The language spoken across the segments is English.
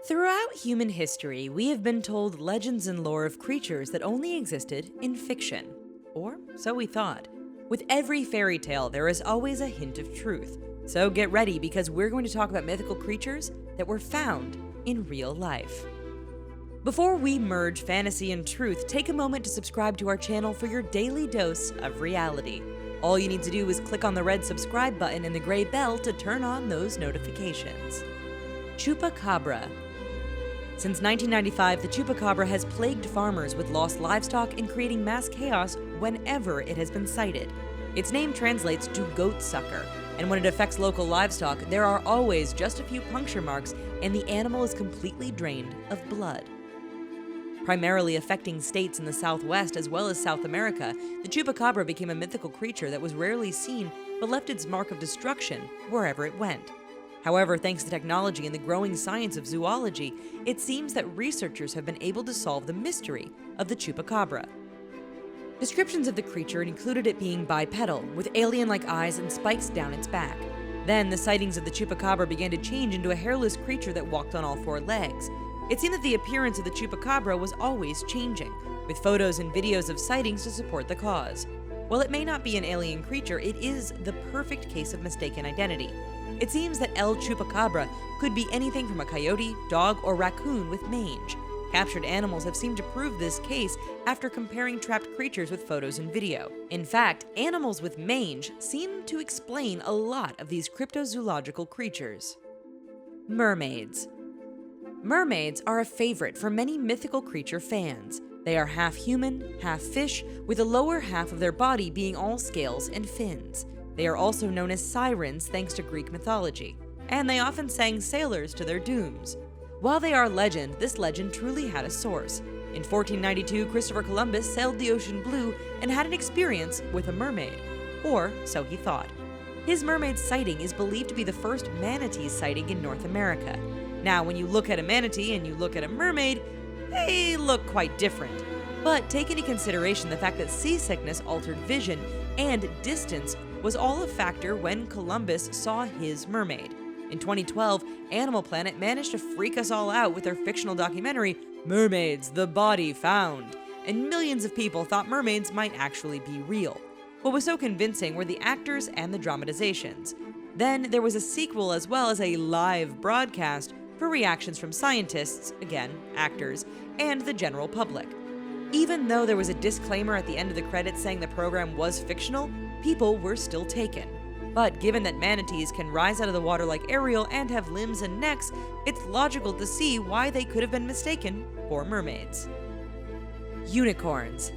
Throughout human history, we have been told legends and lore of creatures that only existed in fiction. Or so we thought. With every fairy tale, there is always a hint of truth. So get ready because we're going to talk about mythical creatures that were found in real life. Before we merge fantasy and truth, take a moment to subscribe to our channel for your daily dose of reality. All you need to do is click on the red subscribe button and the gray bell to turn on those notifications. Chupacabra. Since 1995, the chupacabra has plagued farmers with lost livestock and creating mass chaos whenever it has been sighted. Its name translates to goat sucker, and when it affects local livestock, there are always just a few puncture marks and the animal is completely drained of blood. Primarily affecting states in the Southwest as well as South America, the chupacabra became a mythical creature that was rarely seen but left its mark of destruction wherever it went. However, thanks to technology and the growing science of zoology, it seems that researchers have been able to solve the mystery of the chupacabra. Descriptions of the creature included it being bipedal, with alien-like eyes and spikes down its back. Then, the sightings of the chupacabra began to change into a hairless creature that walked on all four legs. It seemed that the appearance of the chupacabra was always changing, with photos and videos of sightings to support the cause. While it may not be an alien creature, it is the perfect case of mistaken identity. It seems that El Chupacabra could be anything from a coyote, dog, or raccoon with mange. Captured animals have seemed to prove this case after comparing trapped creatures with photos and video. In fact, animals with mange seem to explain a lot of these cryptozoological creatures. Mermaids. Mermaids are a favorite for many mythical creature fans. They are half human, half fish, with the lower half of their body being all scales and fins. They are also known as sirens thanks to Greek mythology, and they often sang sailors to their dooms. While they are legend, this legend truly had a source. In 1492, Christopher Columbus sailed the ocean blue and had an experience with a mermaid, or so he thought. His mermaid sighting is believed to be the first manatee sighting in North America. Now, when you look at a manatee and you look at a mermaid, they look quite different. But take into consideration the fact that seasickness altered vision and distance was all a factor when Columbus saw his mermaid. In 2012, Animal Planet managed to freak us all out with their fictional documentary, Mermaids, the Body Found, and millions of people thought mermaids might actually be real. What was so convincing were the actors and the dramatizations. Then there was a sequel as well as a live broadcast for reactions from scientists, again, actors, and the general public. Even though there was a disclaimer at the end of the credits saying the program was fictional, people were still taken. But given that manatees can rise out of the water like Ariel and have limbs and necks, it's logical to see why they could have been mistaken for mermaids. Unicorns.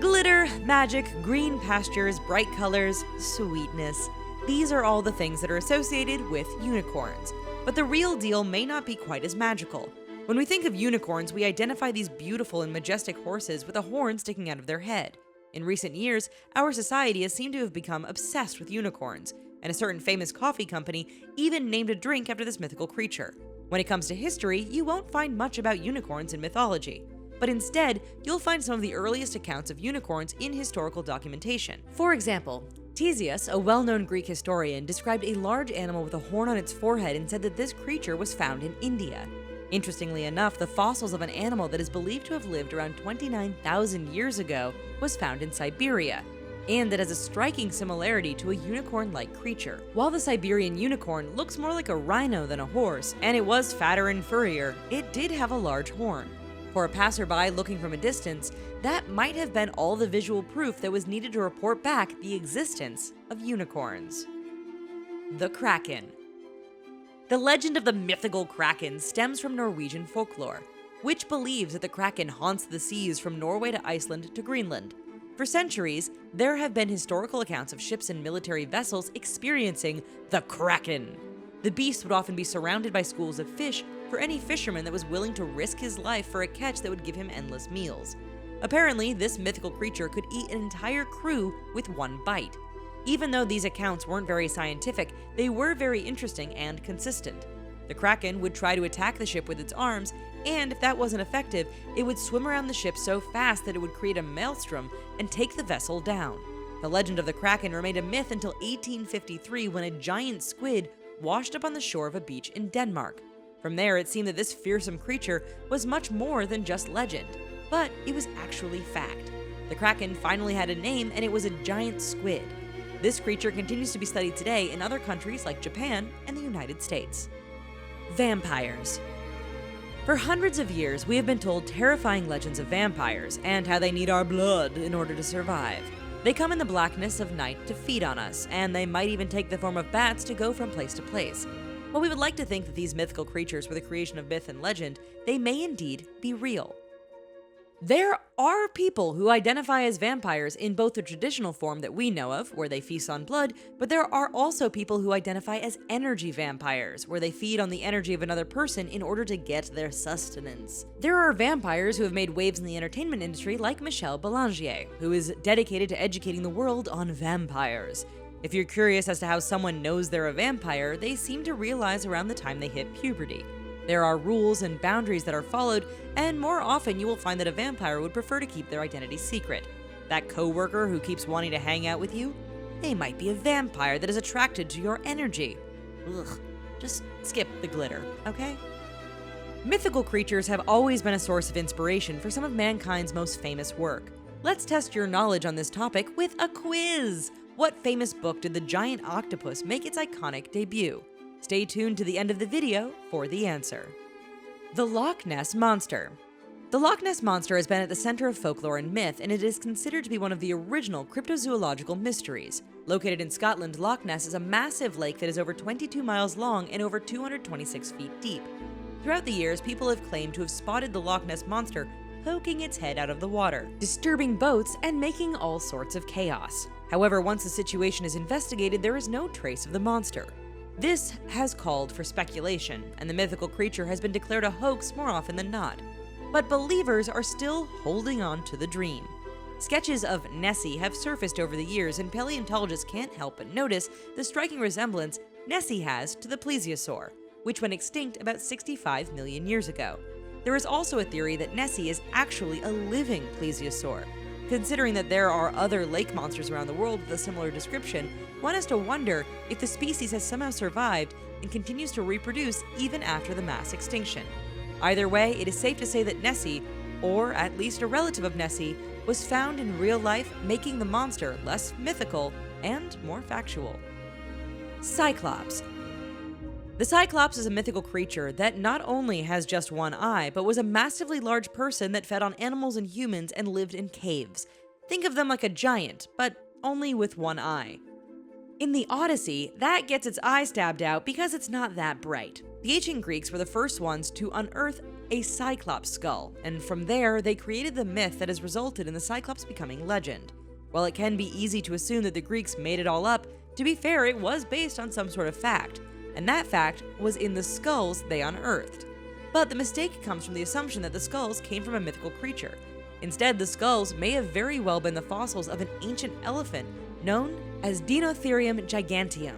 Glitter, magic, green pastures, bright colors, sweetness. These are all the things that are associated with unicorns. But the real deal may not be quite as magical. When we think of unicorns, we identify these beautiful and majestic horses with a horn sticking out of their head. In recent years, our society has seemed to have become obsessed with unicorns, and a certain famous coffee company even named a drink after this mythical creature. When it comes to history, you won't find much about unicorns in mythology, but instead, you'll find some of the earliest accounts of unicorns in historical documentation. For example, Ctesias, a well-known Greek historian, described a large animal with a horn on its forehead and said that this creature was found in India. Interestingly enough, the fossils of an animal that is believed to have lived around 29,000 years ago was found in Siberia, and that has a striking similarity to a unicorn-like creature. While the Siberian unicorn looks more like a rhino than a horse, and it was fatter and furrier, it did have a large horn. For a passerby looking from a distance, that might have been all the visual proof that was needed to report back the existence of unicorns. The Kraken. The legend of the mythical Kraken stems from Norwegian folklore, which believes that the Kraken haunts the seas from Norway to Iceland to Greenland. For centuries, there have been historical accounts of ships and military vessels experiencing the Kraken. The beast would often be surrounded by schools of fish for any fisherman that was willing to risk his life for a catch that would give him endless meals. Apparently, this mythical creature could eat an entire crew with one bite. Even though these accounts weren't very scientific, they were very interesting and consistent. The Kraken would try to attack the ship with its arms, and if that wasn't effective, it would swim around the ship so fast that it would create a maelstrom and take the vessel down. The legend of the Kraken remained a myth until 1853 when a giant squid washed up on the shore of a beach in Denmark. From there, it seemed that this fearsome creature was much more than just legend, but it was actually fact. The Kraken finally had a name, and it was a giant squid. This creature continues to be studied today in other countries like Japan and the United States. Vampires. For hundreds of years, we have been told terrifying legends of vampires and how they need our blood in order to survive. They come in the blackness of night to feed on us, and they might even take the form of bats to go from place to place. While we would like to think that these mythical creatures were the creation of myth and legend, they may indeed be real. There are people who identify as vampires in both the traditional form that we know of, where they feast on blood, but there are also people who identify as energy vampires, where they feed on the energy of another person in order to get their sustenance. There are vampires who have made waves in the entertainment industry, like Michelle Belanger, who is dedicated to educating the world on vampires. If you're curious as to how someone knows they're a vampire, they seem to realize around the time they hit puberty. There are rules and boundaries that are followed, and more often you will find that a vampire would prefer to keep their identity secret. That coworker who keeps wanting to hang out with you? They might be a vampire that is attracted to your energy. Ugh, just skip the glitter, okay? Mythical creatures have always been a source of inspiration for some of mankind's most famous work. Let's test your knowledge on this topic with a quiz! What famous book did the giant octopus make its iconic debut? Stay tuned to the end of the video for the answer. The Loch Ness Monster. The Loch Ness Monster has been at the center of folklore and myth, and it is considered to be one of the original cryptozoological mysteries. Located in Scotland, Loch Ness is a massive lake that is over 22 miles long and over 226 feet deep. Throughout the years, people have claimed to have spotted the Loch Ness Monster poking its head out of the water, disturbing boats, and making all sorts of chaos. However, once the situation is investigated, there is no trace of the monster. This has called for speculation, and the mythical creature has been declared a hoax more often than not. But believers are still holding on to the dream. Sketches of Nessie have surfaced over the years, and paleontologists can't help but notice the striking resemblance Nessie has to the plesiosaur, which went extinct about 65 million years ago. There is also a theory that Nessie is actually a living plesiosaur. Considering that there are other lake monsters around the world with a similar description, one has to wonder if the species has somehow survived and continues to reproduce even after the mass extinction. Either way, it is safe to say that Nessie, or at least a relative of Nessie, was found in real life, making the monster less mythical and more factual. Cyclops. The Cyclops is a mythical creature that not only has just one eye, but was a massively large person that fed on animals and humans and lived in caves. Think of them like a giant, but only with one eye. In the Odyssey, that gets its eye stabbed out because it's not that bright. The ancient Greeks were the first ones to unearth a Cyclops skull, and from there, they created the myth that has resulted in the Cyclops becoming legend. While it can be easy to assume that the Greeks made it all up, to be fair, it was based on some sort of fact. And that fact was in the skulls they unearthed. But the mistake comes from the assumption that the skulls came from a mythical creature. Instead, the skulls may have very well been the fossils of an ancient elephant known as Dinotherium giganteum.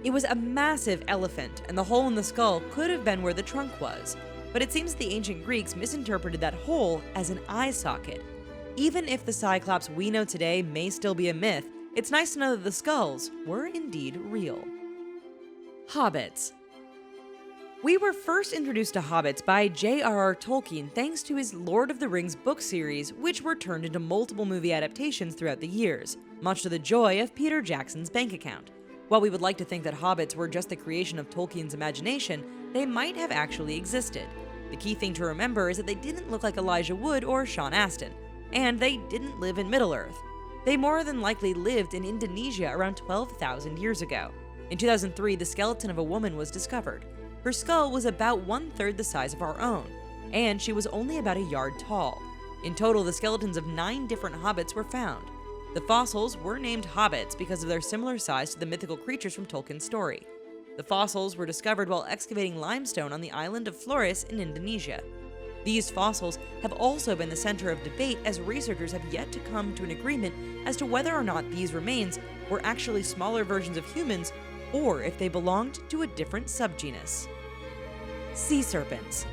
It was a massive elephant, and the hole in the skull could have been where the trunk was. But it seems the ancient Greeks misinterpreted that hole as an eye socket. Even if the Cyclops we know today may still be a myth, it's nice to know that the skulls were indeed real. Hobbits. We were first introduced to hobbits by J.R.R. Tolkien thanks to his Lord of the Rings book series, which were turned into multiple movie adaptations throughout the years, much to the joy of Peter Jackson's bank account. While we would like to think that hobbits were just the creation of Tolkien's imagination, they might have actually existed. The key thing to remember is that they didn't look like Elijah Wood or Sean Astin, and they didn't live in Middle-earth. They more than likely lived in Indonesia around 12,000 years ago. In 2003, the skeleton of a woman was discovered. Her skull was about 1/3 the size of our own, and she was only about a yard tall. In total, the skeletons of 9 different hobbits were found. The fossils were named hobbits because of their similar size to the mythical creatures from Tolkien's story. The fossils were discovered while excavating limestone on the island of Flores in Indonesia. These fossils have also been the center of debate as researchers have yet to come to an agreement as to whether or not these remains were actually smaller versions of humans or if they belonged to a different subgenus. Sea serpents.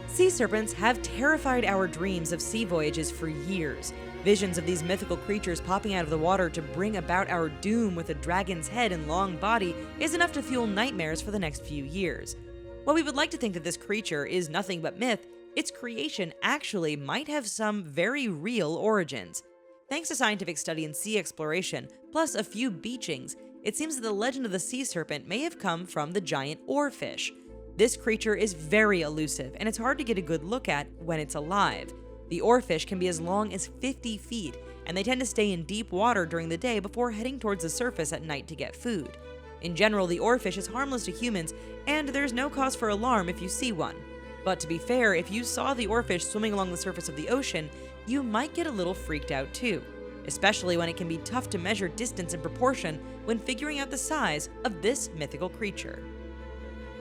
Sea serpents have terrified our dreams of sea voyages for years. Visions of these mythical creatures popping out of the water to bring about our doom with a dragon's head and long body is enough to fuel nightmares for the next few years. While we would like to think that this creature is nothing but myth, its creation actually might have some very real origins. Thanks to scientific study and sea exploration, plus a few beachings, it seems that the legend of the sea serpent may have come from the giant oarfish. This creature is very elusive, and it's hard to get a good look at when it's alive. The oarfish can be as long as 50 feet, and they tend to stay in deep water during the day before heading towards the surface at night to get food. In general, the oarfish is harmless to humans, and there's no cause for alarm if you see one. But to be fair, if you saw the oarfish swimming along the surface of the ocean, you might get a little freaked out too, especially when it can be tough to measure distance and proportion when figuring out the size of this mythical creature.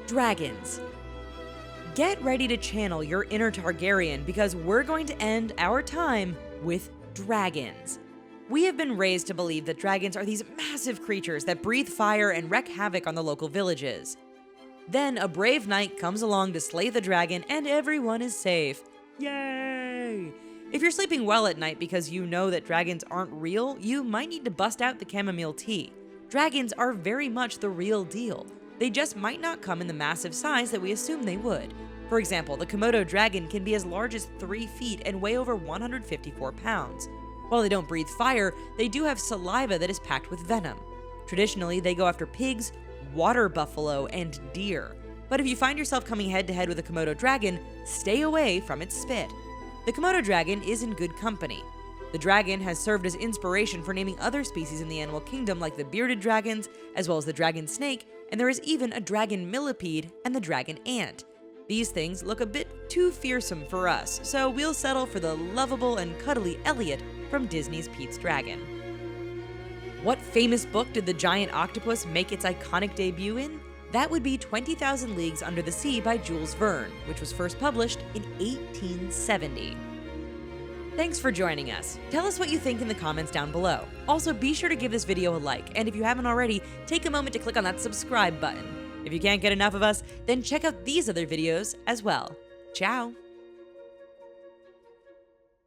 Dragons. Get ready to channel your inner Targaryen because we're going to end our time with dragons. We have been raised to believe that dragons are these massive creatures that breathe fire and wreak havoc on the local villages. Then a brave knight comes along to slay the dragon and everyone is safe. Yay! If you're sleeping well at night because you know that dragons aren't real, you might need to bust out the chamomile tea. Dragons are very much the real deal. They just might not come in the massive size that we assume they would. For example, the Komodo dragon can be as large as 3 feet and weigh over 154 pounds. While they don't breathe fire, they do have saliva that is packed with venom. Traditionally, they go after pigs, water buffalo, and deer. But if you find yourself coming head-to-head with a Komodo dragon, stay away from its spit. The Komodo dragon is in good company. The dragon has served as inspiration for naming other species in the animal kingdom like the bearded dragons, as well as the dragon snake, and there is even a dragon millipede and the dragon ant. These things look a bit too fearsome for us, so we'll settle for the lovable and cuddly Elliot from Disney's Pete's Dragon. What famous book did the giant octopus make its iconic debut in? That would be 20,000 Leagues Under the Sea by Jules Verne, which was first published in 1870. Thanks for joining us. Tell us what you think in the comments down below. Also, be sure to give this video a like, and if you haven't already, take a moment to click on that subscribe button. If you can't get enough of us, then check out these other videos as well. Ciao!